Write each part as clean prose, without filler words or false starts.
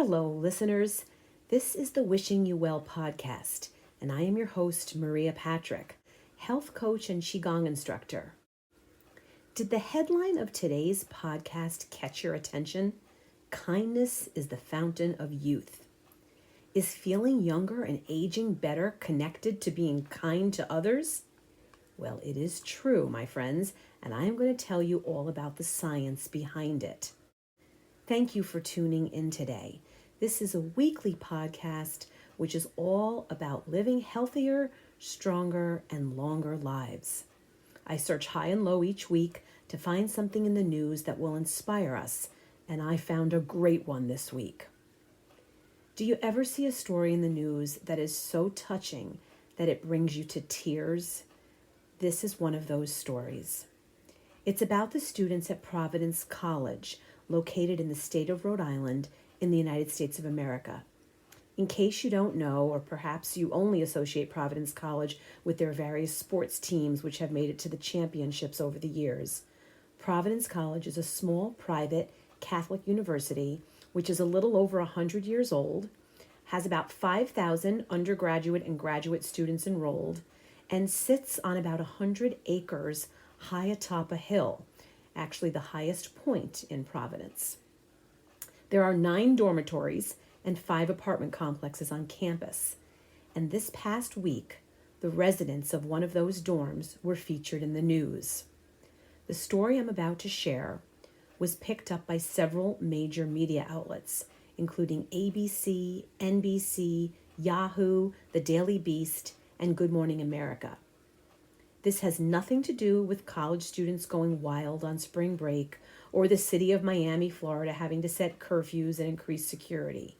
Hello, listeners. This is the Wishing You Well podcast, and I am your host, Maria Patrick, health coach and Qigong instructor. Did the headline of today's podcast catch your attention? Kindness is the fountain of youth. Is feeling younger and aging better connected to being kind to others? Well, it is true, my friends, and I am going to tell you all about the science behind it. Thank you for tuning in today. This is a weekly podcast which is all about living healthier, stronger, and longer lives. I search high and low each week to find something in the news that will inspire us, and I found a great one this week. Do you ever see a story in the news that is so touching that it brings you to tears? This is one of those stories. It's about the students at Providence College, located in the state of Rhode Island in the United States of America. In case you don't know, or perhaps you only associate Providence College with their various sports teams which have made it to the championships over the years, Providence College is a small private Catholic university which is a little over 100 years old, has about 5,000 undergraduate and graduate students enrolled, and sits on about 100 acres high atop a hill, actually the highest point in Providence. There are 9 dormitories and 5 apartment complexes on campus. And this past week, the residents of one of those dorms were featured in the news. The story I'm about to share was picked up by several major media outlets, including ABC, NBC, Yahoo, The Daily Beast, and Good Morning America. This has nothing to do with college students going wild on spring break or the city of Miami, Florida having to set curfews and increase security.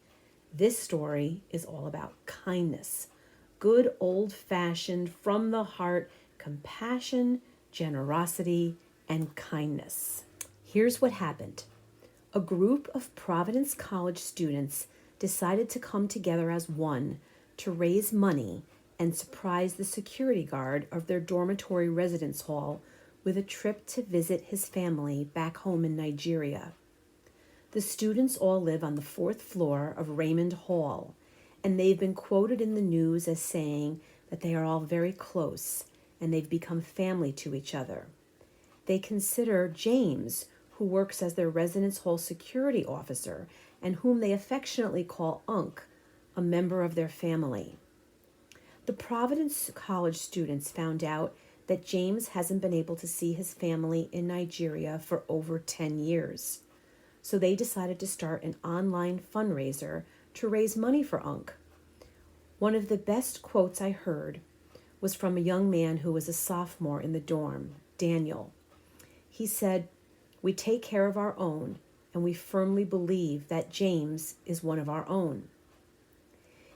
This story is all about kindness, good old-fashioned, from the heart, compassion, generosity, and kindness. Here's what happened. A group of Providence College students decided to come together as one to raise money and surprise the security guard of their dormitory residence hall with a trip to visit his family back home in Nigeria. The students all live on the 4th floor of Raymond Hall, and they've been quoted in the news as saying that they are all very close and they've become family to each other. They consider James, who works as their residence hall security officer and whom they affectionately call Unc, a member of their family. The Providence College students found out that James hasn't been able to see his family in Nigeria for over 10 years. So they decided to start an online fundraiser to raise money for Unc. One of the best quotes I heard was from a young man who was a sophomore in the dorm, Daniel. He said, "We take care of our own, and we firmly believe that James is one of our own."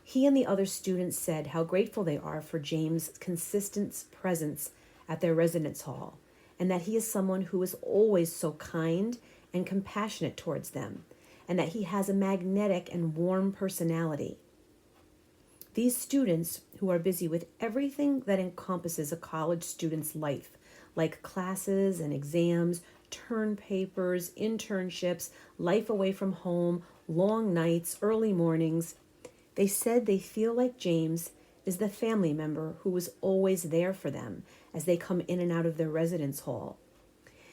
He and the other students said how grateful they are for James' consistent presence at their residence hall, and that he is someone who is always so kind and compassionate towards them, and that he has a magnetic and warm personality. These students, who are busy with everything that encompasses a college student's life, like classes and exams, term papers, internships, life away from home, long nights, early mornings, they said they feel like James is the family member who is always there for them as they come in and out of their residence hall.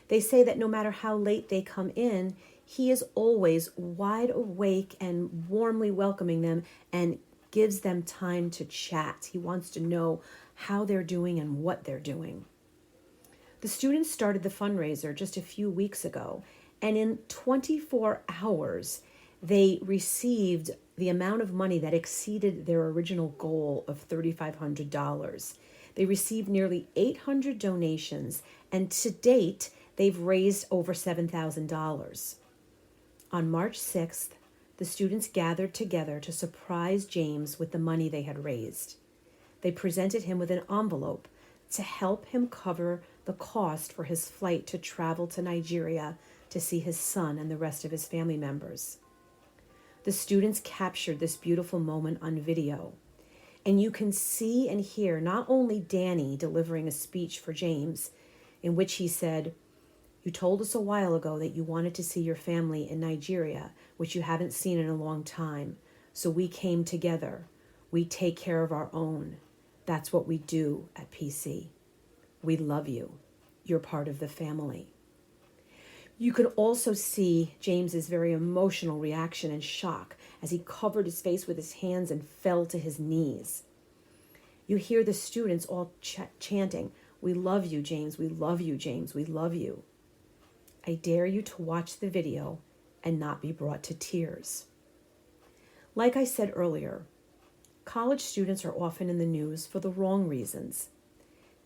They say that no matter how late they come in, he is always wide awake and warmly welcoming them and gives them time to chat. He wants to know how they're doing and what they're doing. The students started the fundraiser just a few weeks ago, and in 24 hours, they received the amount of money that exceeded their original goal of $3,500. They received nearly 800 donations, and to date, they've raised over $7,000. On March 6th, the students gathered together to surprise James with the money they had raised. They presented him with an envelope to help him cover the cost for his flight to travel to Nigeria to see his son and the rest of his family members. The students captured this beautiful moment on video, and you can see and hear not only Danny delivering a speech for James, in which he said, You told us a while ago that you wanted to see your family in Nigeria, which you haven't seen in a long time. So we came together. We take care of our own. That's what we do at PC. We love you. You're part of the family. You could also see James's very emotional reaction and shock as he covered his face with his hands and fell to his knees. You hear the students all chanting, "We love you, James. We love you, James. We love you." I dare you to watch the video and not be brought to tears. Like I said earlier, college students are often in the news for the wrong reasons.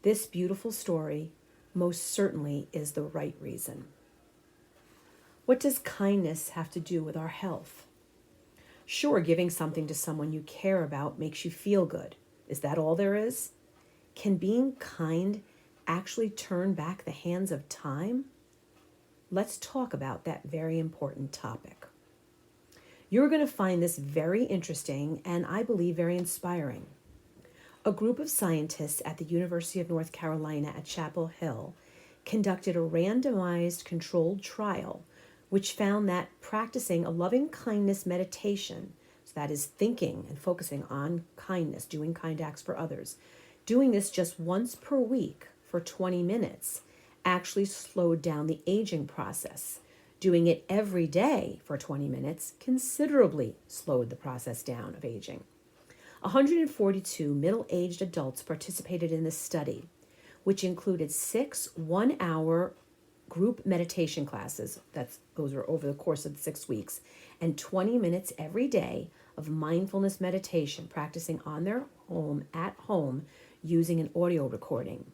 This beautiful story most certainly is the right reason. What does kindness have to do with our health? Sure, giving something to someone you care about makes you feel good. Is that all there is? Can being kind actually turn back the hands of time? Let's talk about that very important topic. You're going to find this very interesting and I believe very inspiring. A group of scientists at the University of North Carolina at Chapel Hill conducted a randomized controlled trial which found that practicing a loving kindness meditation, so that is thinking and focusing on kindness, doing kind acts for others, doing this just once per week for 20 minutes actually slowed down the aging process. Doing it every day for 20 minutes considerably slowed the process down of aging. 142 middle-aged adults participated in this study, which included 6 one-hour group meditation classes, those were over the course of 6 weeks, and 20 minutes every day of mindfulness meditation, practicing on their home, at home, using an audio recording.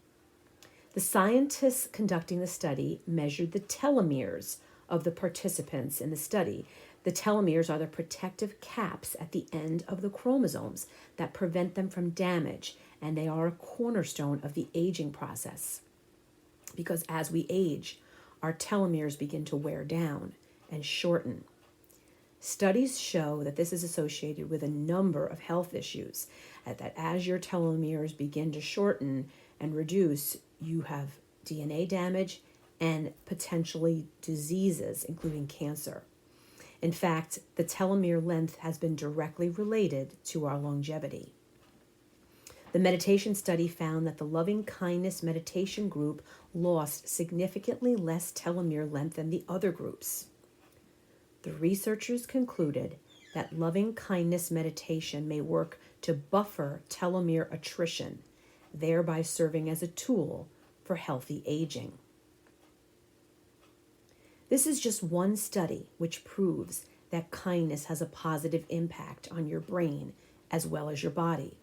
The scientists conducting the study measured the telomeres of the participants in the study. The telomeres are the protective caps at the end of the chromosomes that prevent them from damage, and they are a cornerstone of the aging process. Because as we age, our telomeres begin to wear down and shorten. Studies show that this is associated with a number of health issues, that as your telomeres begin to shorten and reduce, you have DNA damage and potentially diseases, including cancer. In fact, the telomere length has been directly related to our longevity. The meditation study found that the loving kindness meditation group lost significantly less telomere length than the other groups. The researchers concluded that loving kindness meditation may work to buffer telomere attrition, thereby serving as a tool for healthy aging. This is just one study which proves that kindness has a positive impact on your brain as well as your body.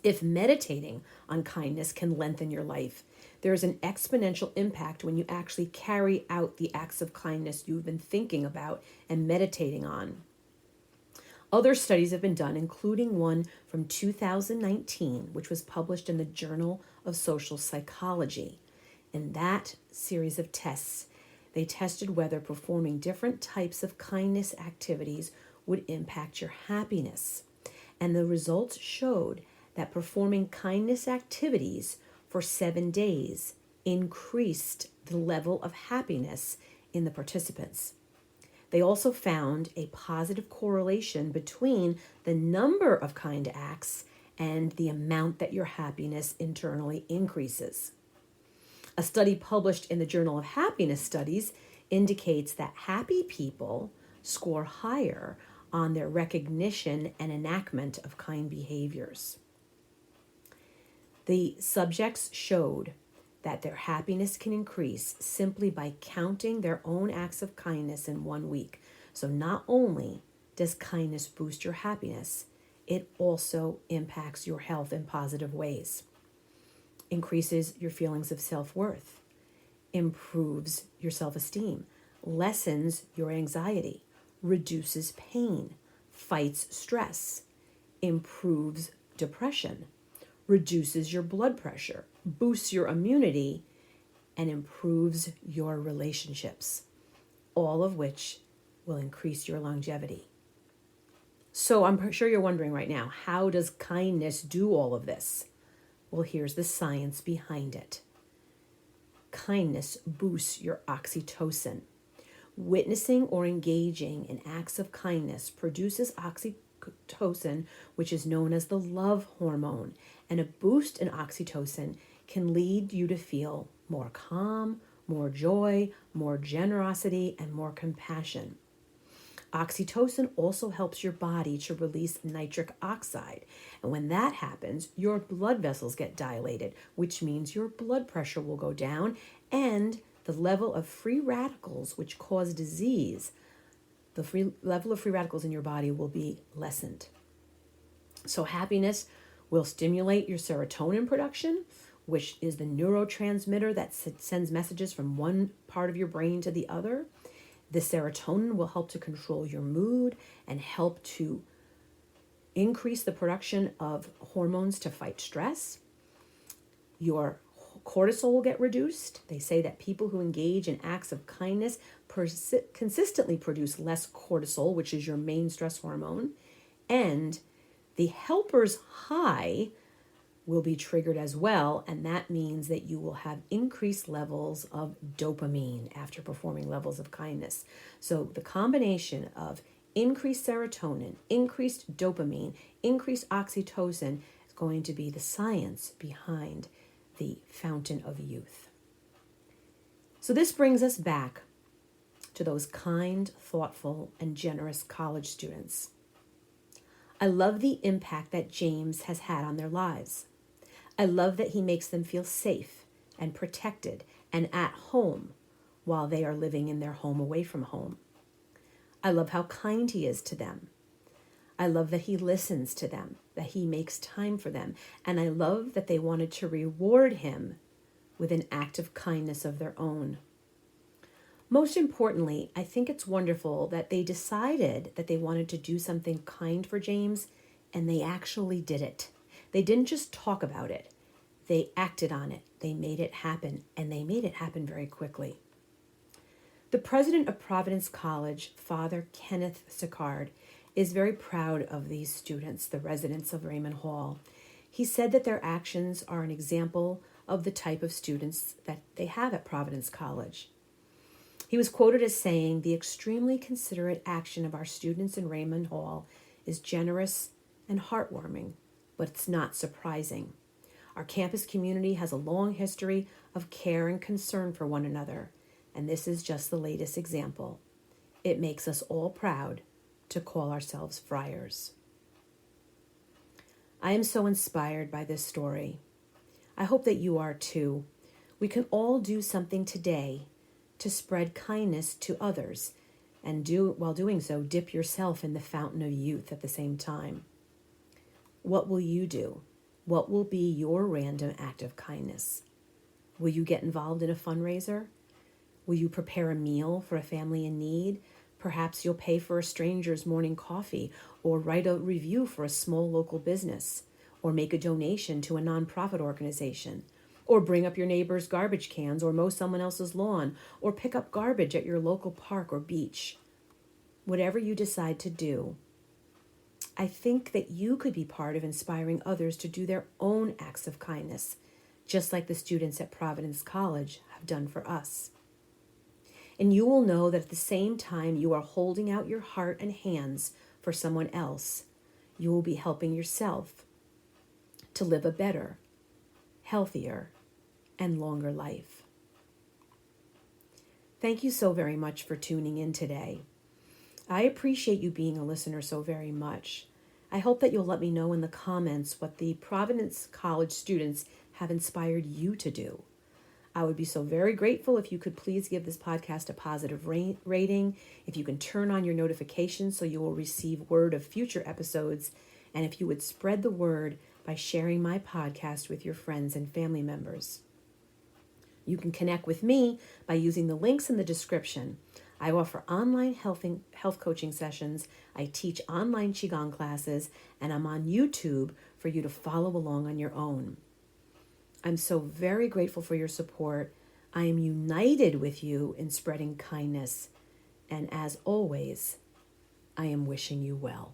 If meditating on kindness can lengthen your life, there is an exponential impact when you actually carry out the acts of kindness you've been thinking about and meditating on. Other studies have been done, including one from 2019, which was published in the Journal of Social Psychology. In that series of tests, they tested whether performing different types of kindness activities would impact your happiness. And the results showed that performing kindness activities for 7 days increased the level of happiness in the participants. They also found a positive correlation between the number of kind acts and the amount that your happiness internally increases. A study published in the Journal of Happiness Studies indicates that happy people score higher on their recognition and enactment of kind behaviors. The subjects showed that their happiness can increase simply by counting their own acts of kindness in 1 week. So not only does kindness boost your happiness, it also impacts your health in positive ways. Increases your feelings of self-worth, improves your self-esteem, lessens your anxiety, reduces pain, fights stress, improves depression, reduces your blood pressure, boosts your immunity, and improves your relationships, all of which will increase your longevity. So I'm sure you're wondering right now, how does kindness do all of this? Well, here's the science behind it. Kindness boosts your oxytocin. Witnessing or engaging in acts of kindness produces oxytocin, which is known as the love hormone, and a boost in oxytocin can lead you to feel more calm, more joy, more generosity, and more compassion. Oxytocin also helps your body to release nitric oxide. And when that happens, your blood vessels get dilated, which means your blood pressure will go down and the level of free radicals, which cause disease, level of free radicals in your body will be lessened. So happiness will stimulate your serotonin production, which is the neurotransmitter that sends messages from one part of your brain to the other. The serotonin will help to control your mood and help to increase the production of hormones to fight stress. Your cortisol will get reduced. They say that people who engage in acts of kindness consistently produce less cortisol, which is your main stress hormone. And the helper's high will be triggered as well, and that means that you will have increased levels of dopamine after performing levels of kindness. So the combination of increased serotonin, increased dopamine, increased oxytocin is going to be the science behind the fountain of youth. So this brings us back to those kind, thoughtful, and generous college students. I love the impact that James has had on their lives. I love that he makes them feel safe and protected and at home while they are living in their home away from home. I love how kind he is to them. I love that he listens to them, that he makes time for them, and I love that they wanted to reward him with an act of kindness of their own. Most importantly, I think it's wonderful that they decided that they wanted to do something kind for James, and they actually did it. They didn't just talk about it. They acted on it. They made it happen, and they made it happen very quickly. The president of Providence College, Father Kenneth Sicard, is very proud of these students, the residents of Raymond Hall. He said that their actions are an example of the type of students that they have at Providence College. He was quoted as saying, "The extremely considerate action of our students in Raymond Hall is generous and heartwarming, but it's not surprising. Our campus community has a long history of care and concern for one another, and this is just the latest example. It makes us all proud to call ourselves friars." I am so inspired by this story. I hope that you are too. We can all do something today to spread kindness to others, and while doing so, dip yourself in the fountain of youth at the same time. What will you do? What will be your random act of kindness? Will you get involved in a fundraiser? Will you prepare a meal for a family in need? Perhaps you'll pay for a stranger's morning coffee, or write a review for a small local business, or make a donation to a nonprofit organization, or bring up your neighbor's garbage cans, or mow someone else's lawn, or pick up garbage at your local park or beach. Whatever you decide to do, I think that you could be part of inspiring others to do their own acts of kindness, just like the students at Providence College have done for us. And you will know that at the same time you are holding out your heart and hands for someone else, you will be helping yourself to live a better, healthier, and longer life. Thank you so very much for tuning in today. I appreciate you being a listener so very much. I hope that you'll let me know in the comments what the Providence College students have inspired you to do. I would be so very grateful if you could please give this podcast a positive rating, if you can turn on your notifications so you will receive word of future episodes, and if you would spread the word by sharing my podcast with your friends and family members. You can connect with me by using the links in the description. I offer online health coaching sessions, I teach online Qigong classes, and I'm on YouTube for you to follow along on your own. I'm so very grateful for your support. I am united with you in spreading kindness. And as always, I am wishing you well.